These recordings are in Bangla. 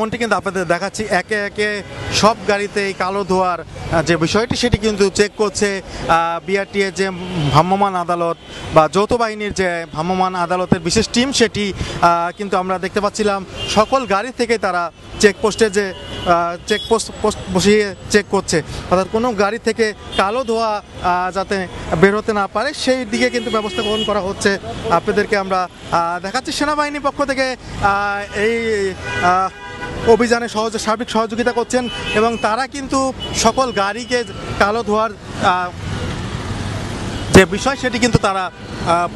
যেমনটি কিন্তু আপনাদের দেখাচ্ছি একে একে সব গাড়িতে এই কালো ধোঁয়ার যে বিষয়টি সেটি কিন্তু চেক করছে বিআরটিএ যে ভ্রাম্যমাণ আদালত বা যৌথ বাহিনীর যে ভ্রাম্যমাণ আদালতের বিশেষ টিম সেটি কিন্তু আমরা দেখতে পাচ্ছিলাম সকল গাড়ি থেকে তারা চেকপোস্টে যে চেকপোস্ট বসিয়ে চেক করছে, অর্থাৎ কোনো গাড়ি থেকে কালো ধোঁয়া যাতে বের হতে না পারে সেই দিকে কিন্তু ব্যবস্থা গ্রহণ করা হচ্ছে। আপনাদেরকে আমরা দেখাচ্ছি সেনাবাহিনীর পক্ষ থেকে এই অভিযানে সার্বিক সহযোগিতা করছেন এবং তারা কিন্তু সকল গাড়িকে কালো ধোঁয়ার যে বিষয় সেটি কিন্তু তারা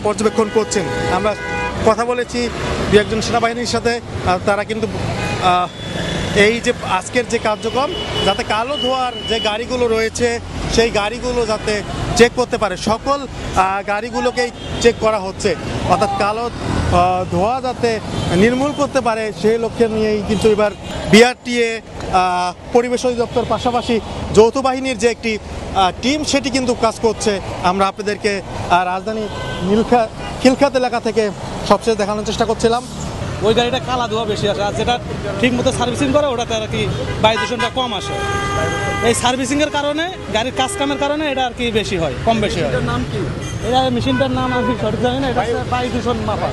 পর্যবেক্ষণ করছেন। আমরা কথা বলেছি দু একজন সেনাবাহিনীর সাথে, তারা কিন্তু এই যে আজকের যে কার্যক্রম যাতে কালো ধোঁয়ার যে গাড়িগুলো রয়েছে সেই গাড়িগুলো যাতে চেক করতে পারে, সকল গাড়িগুলোকেই চেক করা হচ্ছে, অর্থাৎ কালো ধোঁয়া যাতে নির্মূল করতে পারে সেই লক্ষ্যে নিয়েই কিন্তু এবার বিআরটিএ পরিবেশ অধিদপ্তর পাশাপাশি যৌথ বাহিনীর যে একটি টিম সেটি কিন্তু কাজ করছে। আমরা আপনাদেরকে রাজধানী খিলখাত এলাকা থেকে সবচেয়ে দেখানোর চেষ্টা করছিলাম। ওই গাড়িটা কালা ধোঁয়া বেশি আসে, আর যেটা ঠিক মতো সার্ভিসিং করে ওটাতে আর কি বায়ু দূষণটা কম আসে। এই সার্ভিসিংয়ের কারণে গাড়ির কাজ কামের কারণে এটা আর কি বেশি হয়, কম বেশি হয়। নাম কি এটা মেশিনটার নাম আমি সঠিক জানি না, এটা বায়ু দূষণ মাপা,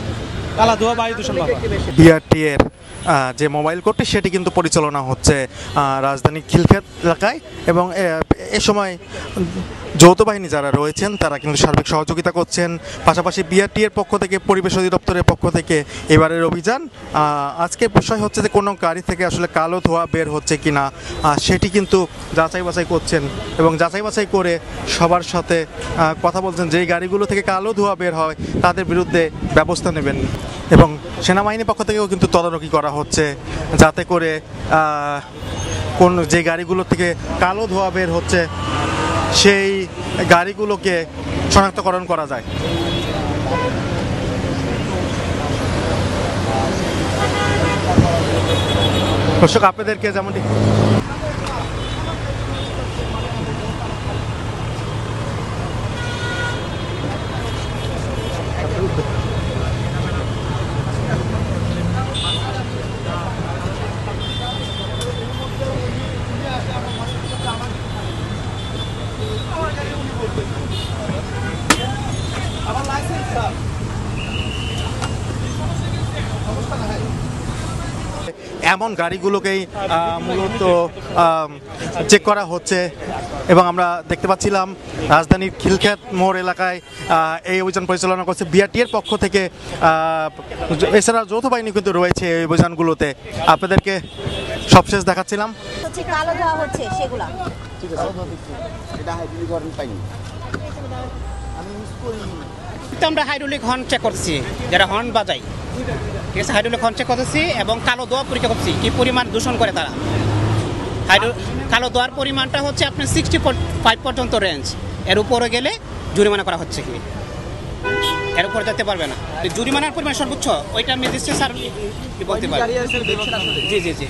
কালা ধোঁয়া বায়ু দূষণ মাপা। বিআরটিএর যে মোবাইল কোর্টটি সেটি কিন্তু পরিচালনা হচ্ছে রাজধানীর খিলখাত এলাকায় এবং এ সময় যৌথ বাহিনী যারা রয়েছেন তারা কিন্তু সার্বিক সহযোগিতা করছেন। পাশাপাশি বিআরটিএর পক্ষ থেকে পরিবেশ অধিদপ্তরের পক্ষ থেকে এবারের অভিযান আজকের বিষয় হচ্ছে যে কোনো গাড়ি থেকে আসলে কালো ধোঁয়া বের হচ্ছে কি না সেটি কিন্তু যাচাই বাছাই করছেন এবং যাচাই বাছাই করে সবার সাথে কথা বলছেন যেই গাড়িগুলো থেকে কালো ধোঁয়া বের হয় তাদের বিরুদ্ধে ব্যবস্থা নেবেন এবং সেনাবাহিনীর পক্ষ থেকেও কিন্তু তদারকি করা হচ্ছে যাতে করে কোন যে গাড়িগুলো থেকে কালো ধোঁয়া বের হচ্ছে সেই গাড়িগুলোকে শনাক্তকরণ করা যায়। দর্শক আপনাদেরকে যেমনটি এমন গাড়িগুলোকেই মূলত চেক করা হচ্ছে এবং আমরা দেখতে পাচ্ছিলাম রাজধানীর খিলখাত মোড় এলাকায় এই অভিযান পরিচালনা করছে বিআরটিএর পক্ষ থেকে, এছাড়া যৌথ বাহিনী কিন্তু রয়েছে এই অভিযানগুলোতে। আপনাদেরকে সবশেষ দেখাচ্ছিলাম আমরা হাইড্রোলিক হর্ন চেক করছি, যারা হর্ন বাজাই ঠিক আছে, হাইড্রোলিক হর্ন চেক করতেছি এবং কালো ধোঁয়া পরীক্ষা করছি কি পরিমাণ দূষণ করে তারা। কালো ধোঁয়ার পরিমাণটা হচ্ছে আপনার 65 পর্যন্ত রেঞ্জ, এর উপরে গেলে জরিমানা করা হচ্ছে কি, এর উপরে যেতে পারবে না। জরিমানার পরিমাণ সর্বোচ্চ ওইটা ম্যাজিস্ট্রেট স্যার কি বলতে পারে। জি জি জি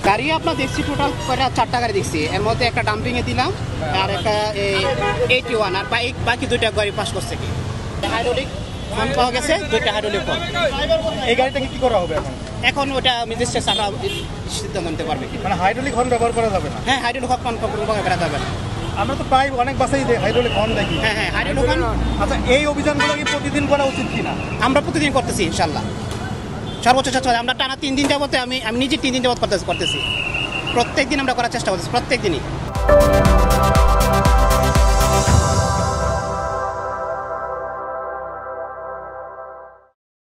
গাড়ি আপনার দেখছি টোটাল করে 4টা গাড়ি দেখছি, এর মধ্যে একটা ডাম্পিংয়ে দিলাম আর একটা 81 আর বাকি 2টা গাড়ি পাস করছে কি। হাইড্রোলিক হর্ন পাওয়া গেছে 2টা হাইড্রোলিক হর্ন। এই গাড়িটাকে কি করা হবে এখন ওটা ম্যাজিস্ট্রেট স্যার সিদ্ধান্ত নিতে পারবে কি, মানে হাইড্রোলিক হর্ন ব্যবহার করা যাবে না? হ্যাঁ হাইড্রোলিক হর্ন ব্যবহার করা যাবে না। আমরা তো প্রায় অনেক বাসেই হাইড্রোলিক হর্ন দেখি। হ্যাঁ হ্যাঁ হাইড্রোলিক হর্ন। আচ্ছা এই অভিযানগুলো কি প্রতিদিন করা উচিত কিনা? আমরা প্রতিদিন করতেছি ইনশাল্লাহ, সর্বোচ্চ চেষ্টা। আমরা টানা 3 দিন যাবতে আমি নিজে 3 দিন যাবত করতেছি, প্রত্যেক দিন আমরা করার চেষ্টা করতেছি, প্রত্যেক দিনই।